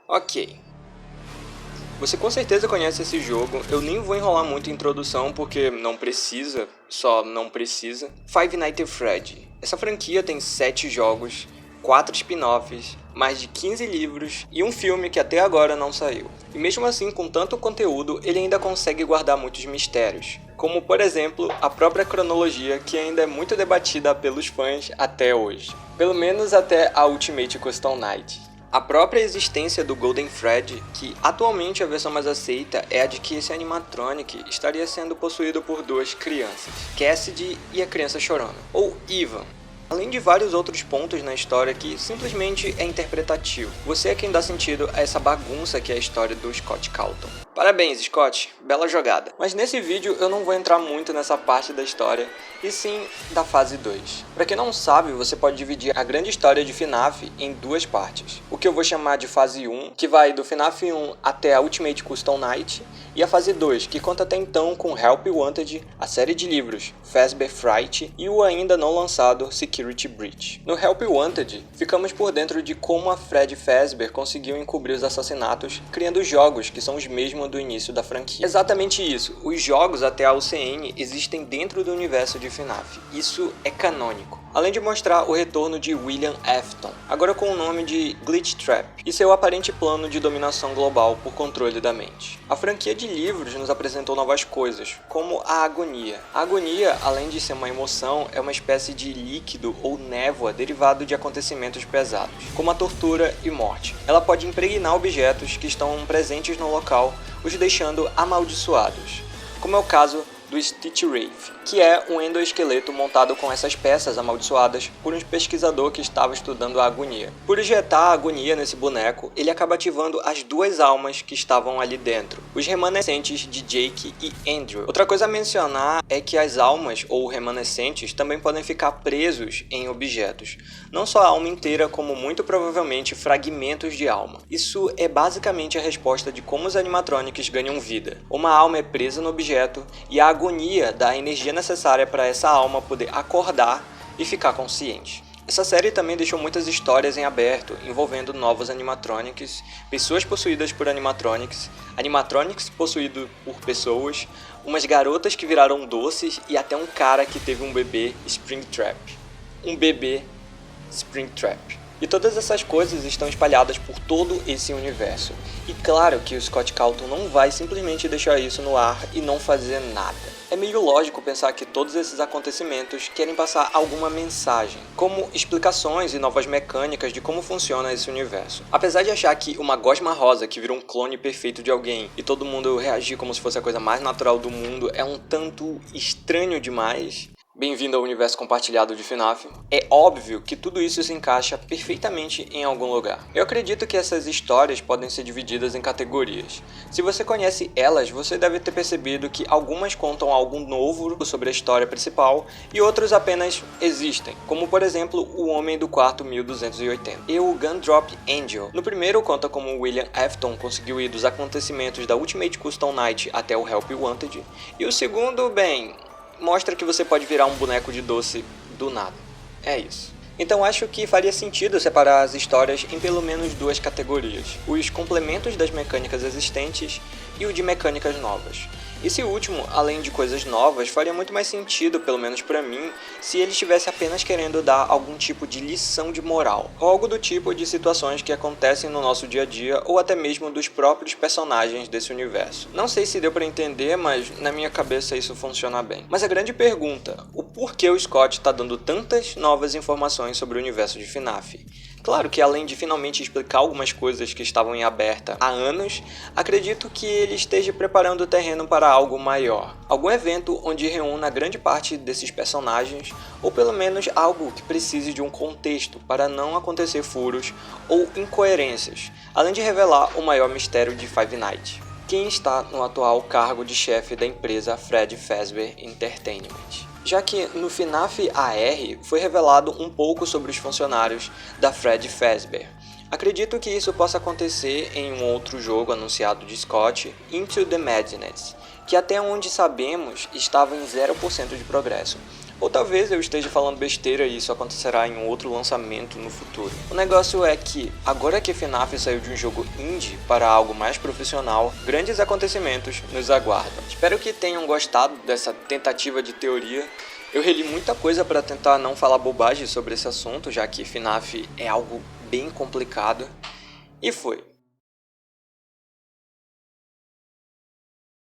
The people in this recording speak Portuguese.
Ok. Você com certeza conhece esse jogo, eu nem vou enrolar muito em introdução porque não precisa, só não precisa. Five Nights at Freddy's. Essa franquia tem 7 jogos, 4 spin-offs, mais de 15 livros e um filme que até agora não saiu. E mesmo assim, com tanto conteúdo, ele ainda consegue guardar muitos mistérios. Como, por exemplo, a própria cronologia, que ainda é muito debatida pelos fãs até hoje. Pelo menos até a Ultimate Custom Night. A própria existência do Golden Freddy, que atualmente a versão mais aceita é a de que esse animatronic estaria sendo possuído por 2 crianças, Cassidy e a criança chorona, ou Ivan. Além de vários outros pontos na história que simplesmente é interpretativo. Você é quem dá sentido a essa bagunça que é a história do Scott Calton. Parabéns, Scott, bela jogada. Mas nesse vídeo eu não vou entrar muito nessa parte da história, e sim da fase 2. Pra quem não sabe, você pode dividir a grande história de FNAF em 2 partes. O que eu vou chamar de fase 1, que vai do FNAF 1 até a Ultimate Custom Night, e a fase 2, que conta até então com Help Wanted, a série de livros Fazbear Fright e o ainda não lançado Security Breach. No Help Wanted, ficamos por dentro de como a Freddy Fazbear conseguiu encobrir os assassinatos, criando jogos que são os mesmos do início da franquia. Exatamente isso, os jogos até a UCN existem dentro do universo de FNAF. Isso é canônico. Além de mostrar o retorno de William Afton, agora com o nome de Glitch Trap, e seu aparente plano de dominação global por controle da mente. A franquia de livros nos apresentou novas coisas, como a agonia. A agonia, além de ser uma emoção, é uma espécie de líquido ou névoa derivado de acontecimentos pesados, como a tortura e morte. Ela pode impregnar objetos que estão presentes no local, os deixando amaldiçoados, como é o caso do Stitch Wraith, que é um endoesqueleto montado com essas peças amaldiçoadas por um pesquisador que estava estudando a agonia. Por injetar a agonia nesse boneco, ele acaba ativando as 2 almas que estavam ali dentro, os remanescentes de Jake e Andrew. Outra coisa a mencionar é que as almas ou remanescentes também podem ficar presos em objetos, não só a alma inteira, como muito provavelmente fragmentos de alma. Isso é basicamente a resposta de como os animatronics ganham vida. Uma alma é presa no objeto e a agonia dá a energia necessária para essa alma poder acordar e ficar consciente. Essa série também deixou muitas histórias em aberto, envolvendo novos animatronics, pessoas possuídas por animatronics, animatronics possuídos por pessoas, umas garotas que viraram doces e até um cara que teve um bebê Springtrap. Um bebê Springtrap. E todas essas coisas estão espalhadas por todo esse universo. E claro que o Scott Calton não vai simplesmente deixar isso no ar e não fazer nada. É meio lógico pensar que todos esses acontecimentos querem passar alguma mensagem, como explicações e novas mecânicas de como funciona esse universo. Apesar de achar que uma gosma rosa que virou um clone perfeito de alguém e todo mundo reagir como se fosse a coisa mais natural do mundo é um tanto estranho demais, bem-vindo ao universo compartilhado de FNAF, é óbvio que tudo isso se encaixa perfeitamente em algum lugar. Eu acredito que essas histórias podem ser divididas em categorias. Se você conhece elas, você deve ter percebido que algumas contam algo novo sobre a história principal e outros apenas existem, como por exemplo o Homem do Quarto 1280 e o Gundrop Angel. No primeiro conta como William Afton conseguiu ir dos acontecimentos da Ultimate Custom Night até o Help Wanted, e o segundo, bem, mostra que você pode virar um boneco de doce do nada. É isso. Então acho que faria sentido separar as histórias em pelo menos 2 categorias: os complementos das mecânicas existentes e o de mecânicas novas. Esse último, além de coisas novas, faria muito mais sentido, pelo menos pra mim, se ele estivesse apenas querendo dar algum tipo de lição de moral, ou algo do tipo de situações que acontecem no nosso dia a dia, ou até mesmo dos próprios personagens desse universo. Não sei se deu pra entender, mas na minha cabeça isso funciona bem. Mas a grande pergunta, o porquê o Scott tá dando tantas novas informações sobre o universo de FNAF? Claro que além de finalmente explicar algumas coisas que estavam em aberta há anos, acredito que ele esteja preparando o terreno para algo maior. Algum evento onde reúna grande parte desses personagens, ou pelo menos algo que precise de um contexto para não acontecer furos ou incoerências, além de revelar o maior mistério de Five Nights. Quem está no atual cargo de chefe da empresa Freddy Fazbear Entertainment. Já que no FNAF AR foi revelado um pouco sobre os funcionários da Freddy Fazbear. Acredito que isso possa acontecer em um outro jogo anunciado de Scott, Into the Madness, que até onde sabemos estava em 0% de progresso. Ou talvez eu esteja falando besteira e isso acontecerá em um outro lançamento no futuro. O negócio é que, agora que FNAF saiu de um jogo indie para algo mais profissional, grandes acontecimentos nos aguardam. Espero que tenham gostado dessa tentativa de teoria. Eu reli muita coisa para tentar não falar bobagem sobre esse assunto, já que FNAF é algo bem complicado. E foi.